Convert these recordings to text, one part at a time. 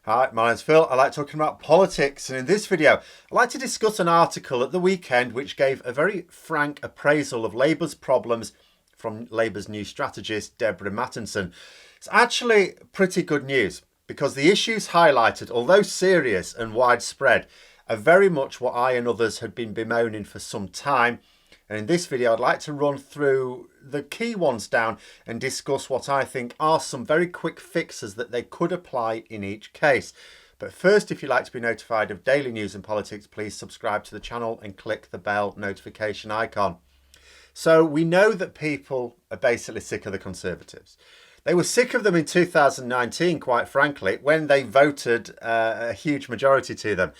Hi, my name's Phil. I like talking about politics, and in this video, I'd like to discuss an article at the weekend which gave a very frank appraisal of Labour's problems from Labour's new strategist, Deborah Mattinson. It's actually pretty good news because the issues highlighted, although serious and widespread, are very much what I and others had been bemoaning for some time. And in this video, I'd like to run through the key ones down and discuss what I think are some very quick fixes that they could apply in each case. But first, if you'd like to be notified of daily news and politics, please subscribe to the channel and click the bell notification icon. So we know that people are basically sick of the Conservatives. They were sick of them in 2019, quite frankly, when they voted a huge majority to them.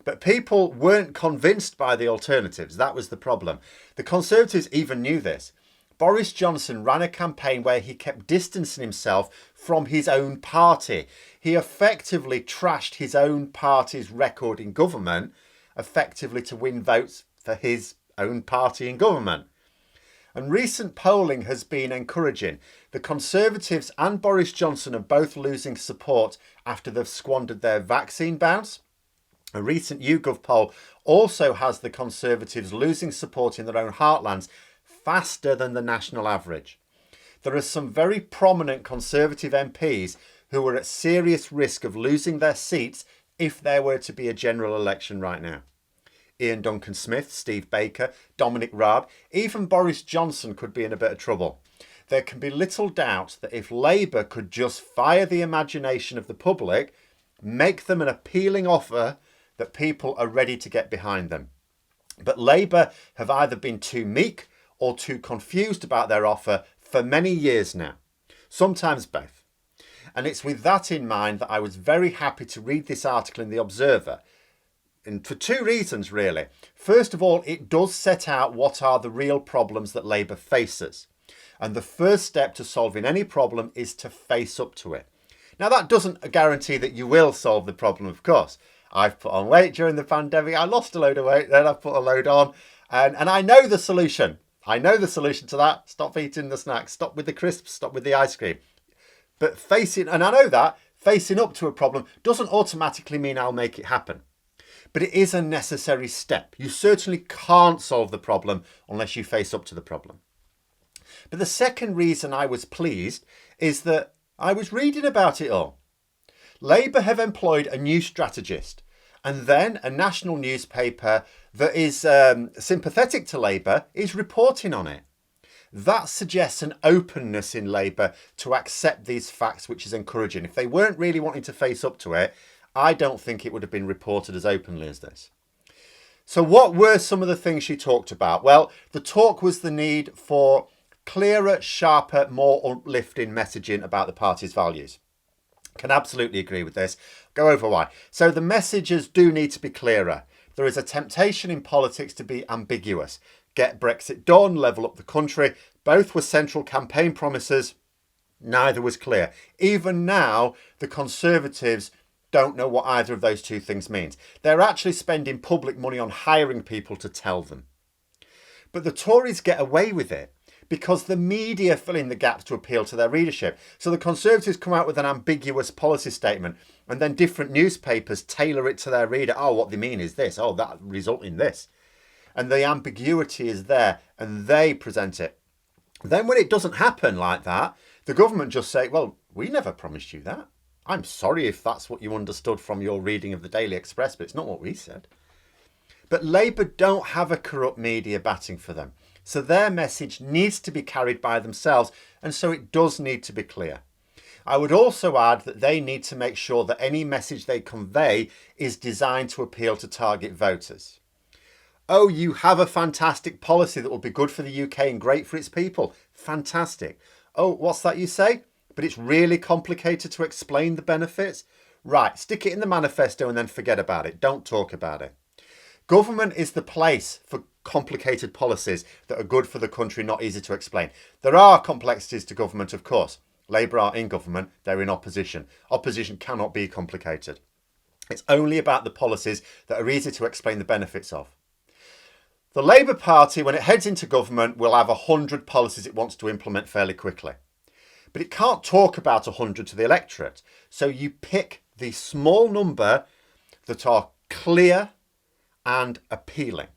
But people weren't convinced by the alternatives. That was the problem. The Conservatives even knew this. Boris Johnson ran a campaign where he kept distancing himself from his own party. He effectively trashed his own party's record in government, effectively to win votes for his own party in government. And recent polling has been encouraging. The Conservatives and Boris Johnson are both losing support after they've squandered their vaccine bounce. A recent YouGov poll also has the Conservatives losing support in their own heartlands faster than the national average. There are some very prominent Conservative MPs who are at serious risk of losing their seats if there were to be a general election right now. Ian Duncan Smith, Steve Baker, Dominic Raab, even Boris Johnson could be in a bit of trouble. There can be little doubt that if Labour could just fire the imagination of the public, make them an appealing offer, that people are ready to get behind them. But Labour have either been too meek or too confused about their offer for many years now, sometimes both. And it's with that in mind that I was very happy to read this article in The Observer, and for two reasons really. First of all, it does set out what are the real problems that Labour faces. And the first step to solving any problem is to face up to it. Now that doesn't guarantee that you will solve the problem, of course. I've put on weight during the pandemic. I lost a load of weight, then I've put a load on. And I know the solution. I know the solution to that. Stop eating the snacks. Stop with the crisps. Stop with the ice cream. But facing up to a problem doesn't automatically mean I'll make it happen. But it is a necessary step. You certainly can't solve the problem unless you face up to the problem. But the second reason I was pleased is that I was reading about it all. Labour have employed a new strategist, and then a national newspaper that is sympathetic to Labour is reporting on it. That suggests an openness in Labour to accept these facts, which is encouraging. If they weren't really wanting to face up to it, I don't think it would have been reported as openly as this. So what were some of the things she talked about? Well, the talk was the need for clearer, sharper, more uplifting messaging about the party's values. Can absolutely agree with this. Go over why. So the messages do need to be clearer. There is a temptation in politics to be ambiguous. Get Brexit done, level up the country. Both were central campaign promises. Neither was clear. Even now, the Conservatives don't know what either of those two things means. They're actually spending public money on hiring people to tell them. But the Tories get away with it because the media fill in the gaps to appeal to their readership. So the Conservatives come out with an ambiguous policy statement and then different newspapers tailor it to their reader. Oh, what they mean is this. Oh, that result in this. And the ambiguity is there and they present it. Then when it doesn't happen like that, the government just say, well, we never promised you that. I'm sorry if that's what you understood from your reading of the Daily Express, but it's not what we said. But Labour don't have a corrupt media batting for them. So their message needs to be carried by themselves, and so it does need to be clear. I would also add that they need to make sure that any message they convey is designed to appeal to target voters. Oh, you have a fantastic policy that will be good for the UK and great for its people. Fantastic. Oh, what's that you say? But it's really complicated to explain the benefits? Right, stick it in the manifesto and then forget about it. Don't talk about it. Government is the place for complicated policies that are good for the country, not easy to explain. There are complexities to government, of course. Labour are in government, they're in opposition. Opposition cannot be complicated. It's only about the policies that are easy to explain the benefits of. The Labour Party, when it heads into government, will have 100 policies it wants to implement fairly quickly. But it can't talk about 100 to the electorate. So you pick the small number that are clear and appealing.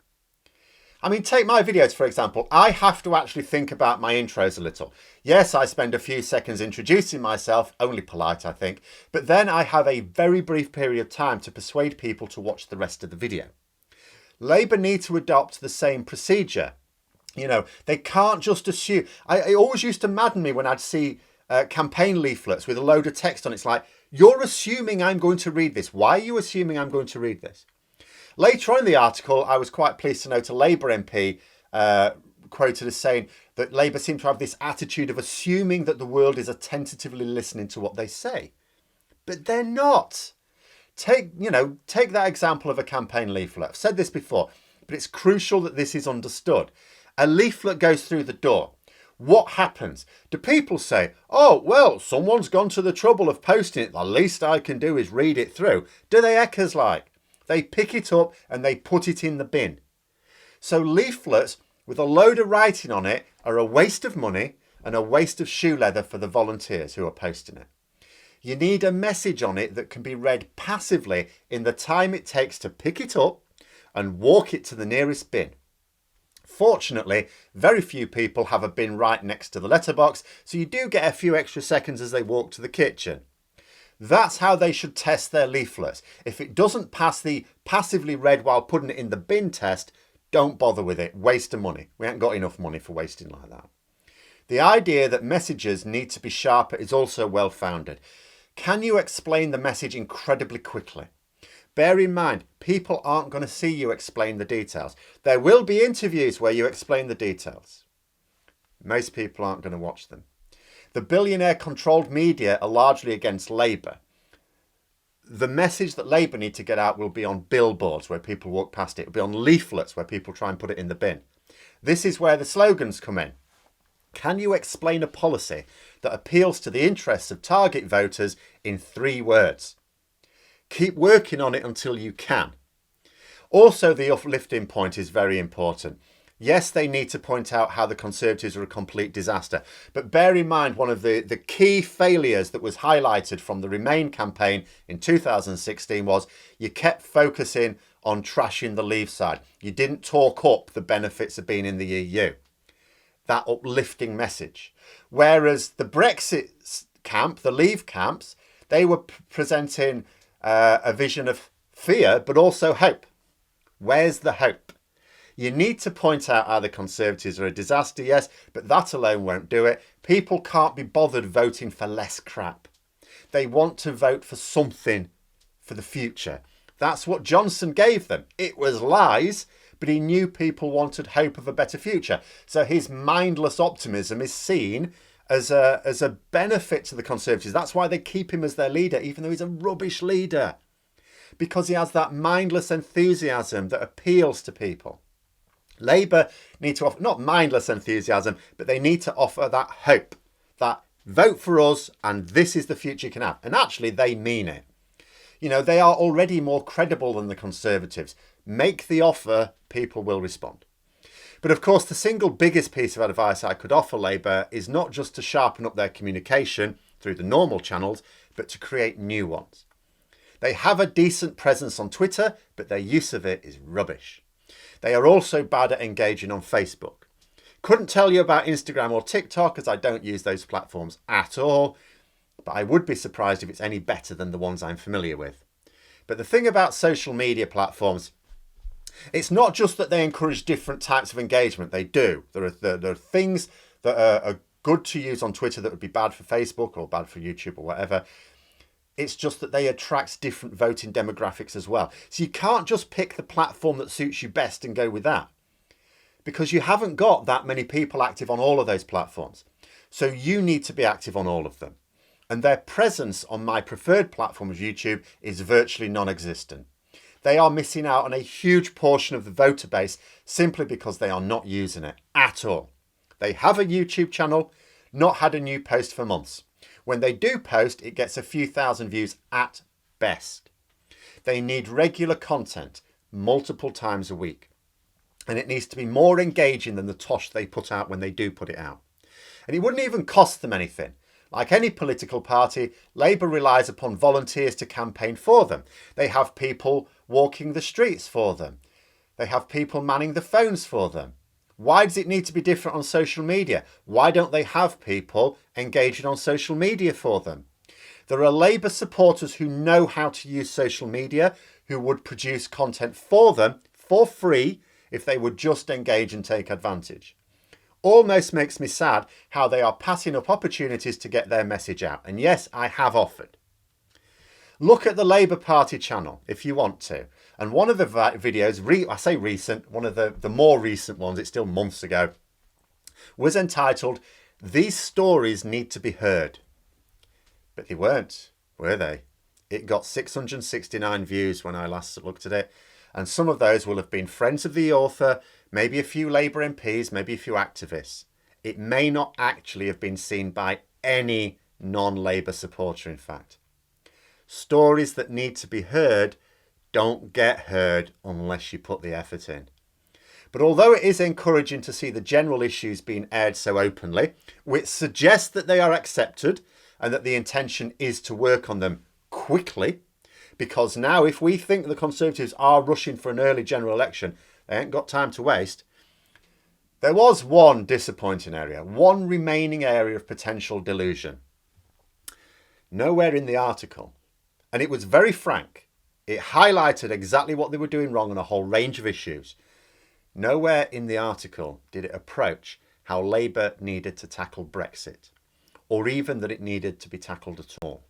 I mean, take my videos, for example. I have to actually think about my intros a little. Yes, I spend a few seconds introducing myself, only polite, I think, but then I have a very brief period of time to persuade people to watch the rest of the video. Labour need to adopt the same procedure. You know, they can't just assume. It always used to madden me when I'd see campaign leaflets with a load of text on it. It's like, you're assuming I'm going to read this. Why are you assuming I'm going to read this? Later on in the article, I was quite pleased to note a Labour MP quoted as saying that Labour seem to have this attitude of assuming that the world is attentively listening to what they say. But they're not. Take that example of a campaign leaflet. I've said this before, but it's crucial that this is understood. A leaflet goes through the door. What happens? Do people say, oh, well, someone's gone to the trouble of posting it. The least I can do is read it through. Do they echoes like? They pick it up and they put it in the bin. So leaflets with a load of writing on it are a waste of money and a waste of shoe leather for the volunteers who are posting it. You need a message on it that can be read passively in the time it takes to pick it up and walk it to the nearest bin. Fortunately, very few people have a bin right next to the letterbox, so you do get a few extra seconds as they walk to the kitchen. That's how they should test their leaflets. If it doesn't pass the passively read while putting it in the bin test, don't bother with it. Waste of money. We haven't got enough money for wasting like that. The idea that messages need to be sharper is also well founded. Can you explain the message incredibly quickly? Bear in mind, people aren't going to see you explain the details. There will be interviews where you explain the details. Most people aren't going to watch them. The billionaire-controlled media are largely against Labour. The message that Labour need to get out will be on billboards where people walk past it. It will be on leaflets where people try and put it in the bin. This is where the slogans come in. Can you explain a policy that appeals to the interests of target voters in 3 words? Keep working on it until you can. Also, the uplifting point is very important. Yes, they need to point out how the Conservatives are a complete disaster. But bear in mind, one of the key failures that was highlighted from the Remain campaign in 2016 was you kept focusing on trashing the Leave side. You didn't talk up the benefits of being in the EU. That uplifting message. Whereas the Brexit camp, the Leave camps, they were presenting a vision of fear, but also hope. Where's the hope? You need to point out how the Conservatives are a disaster, yes, but that alone won't do it. People can't be bothered voting for less crap. They want to vote for something for the future. That's what Johnson gave them. It was lies, but he knew people wanted hope of a better future. So his mindless optimism is seen as a benefit to the Conservatives. That's why they keep him as their leader, even though he's a rubbish leader. Because he has that mindless enthusiasm that appeals to people. Labour need to offer, not mindless enthusiasm, but they need to offer that hope, that vote for us and this is the future you can have. And actually they mean it. You know, they are already more credible than the Conservatives. Make the offer, people will respond. But of course, the single biggest piece of advice I could offer Labour is not just to sharpen up their communication through the normal channels, but to create new ones. They have a decent presence on Twitter, but their use of it is rubbish. They are also bad at engaging on Facebook. Couldn't tell you about Instagram or TikTok as I don't use those platforms at all, but I would be surprised if it's any better than the ones I'm familiar with. But the thing about social media platforms, it's not just that they encourage different types of engagement. They do. There are things that are good to use on Twitter that would be bad for Facebook or bad for YouTube or whatever. It's just that they attract different voting demographics as well. So you can't just pick the platform that suits you best and go with that, because you haven't got that many people active on all of those platforms. So you need to be active on all of them. And their presence on my preferred platform of YouTube is virtually non-existent. They are missing out on a huge portion of the voter base simply because they are not using it at all. They have a YouTube channel, not had a new post for months. When they do post, it gets a few thousand views at best. They need regular content multiple times a week. And it needs to be more engaging than the tosh they put out when they do put it out. And it wouldn't even cost them anything. Like any political party, Labour relies upon volunteers to campaign for them. They have people walking the streets for them. They have people manning the phones for them. Why does it need to be different on social media? Why don't they have people engaging on social media for them? There are Labour supporters who know how to use social media, who would produce content for them for free if they would just engage and take advantage. Almost makes me sad how they are passing up opportunities to get their message out. And yes, I have offered. Look at the Labour Party channel if you want to. And one of the videos, I say recent, one of the more recent ones, it's still months ago, was entitled, "These Stories Need to Be Heard." But they weren't, were they? It got 669 views when I last looked at it. And some of those will have been friends of the author, maybe a few Labour MPs, maybe a few activists. It may not actually have been seen by any non-Labour supporter, in fact. Stories that need to be heard don't get heard unless you put the effort in. But although it is encouraging to see the general issues being aired so openly, which suggests that they are accepted and that the intention is to work on them quickly, because now if we think the Conservatives are rushing for an early general election, they ain't got time to waste. There was one disappointing area, one remaining area of potential delusion. Nowhere in the article, and it was very frank. It highlighted exactly what they were doing wrong on a whole range of issues. Nowhere in the article did it approach how Labour needed to tackle Brexit, or even that it needed to be tackled at all.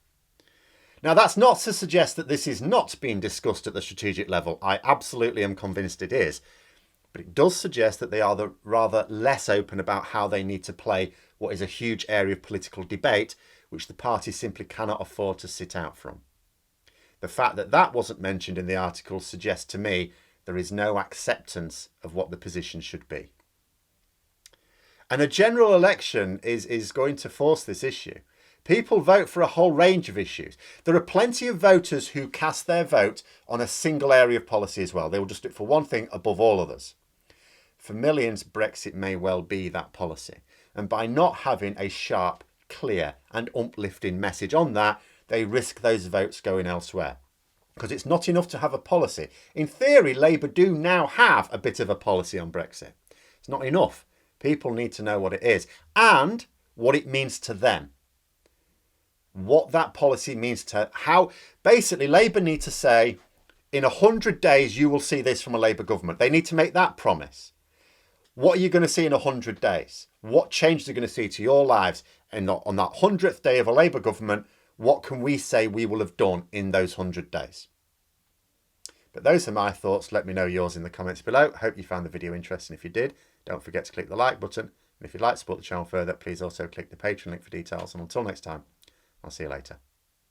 Now, that's not to suggest that this is not being discussed at the strategic level. I absolutely am convinced it is. But it does suggest that they are rather less open about how they need to play what is a huge area of political debate, which the party simply cannot afford to sit out from. The fact that that wasn't mentioned in the article suggests to me there is no acceptance of what the position should be. And a general election is going to force this issue. People vote for a whole range of issues. There are plenty of voters who cast their vote on a single area of policy as well. They will just do it for one thing above all others. For millions, Brexit may well be that policy. And by not having a sharp, clear and uplifting message on that, they risk those votes going elsewhere. Because it's not enough to have a policy. In theory, Labour do now have a bit of a policy on Brexit. It's not enough. People need to know what it is and what it means to them. What that policy means to how basically Labour need to say in 100 days you will see this from a Labour government. They need to make that promise. What are you going to see in 100 days? What changes are you going to see to your lives? And on that 100th day of a Labour government, what can we say we will have done in those 100 days? But those are my thoughts. Let me know yours in the comments below. Hope you found the video interesting. If you did, don't forget to click the like button. And if you'd like to support the channel further, please also click the Patreon link for details. And until next time, I'll see you later.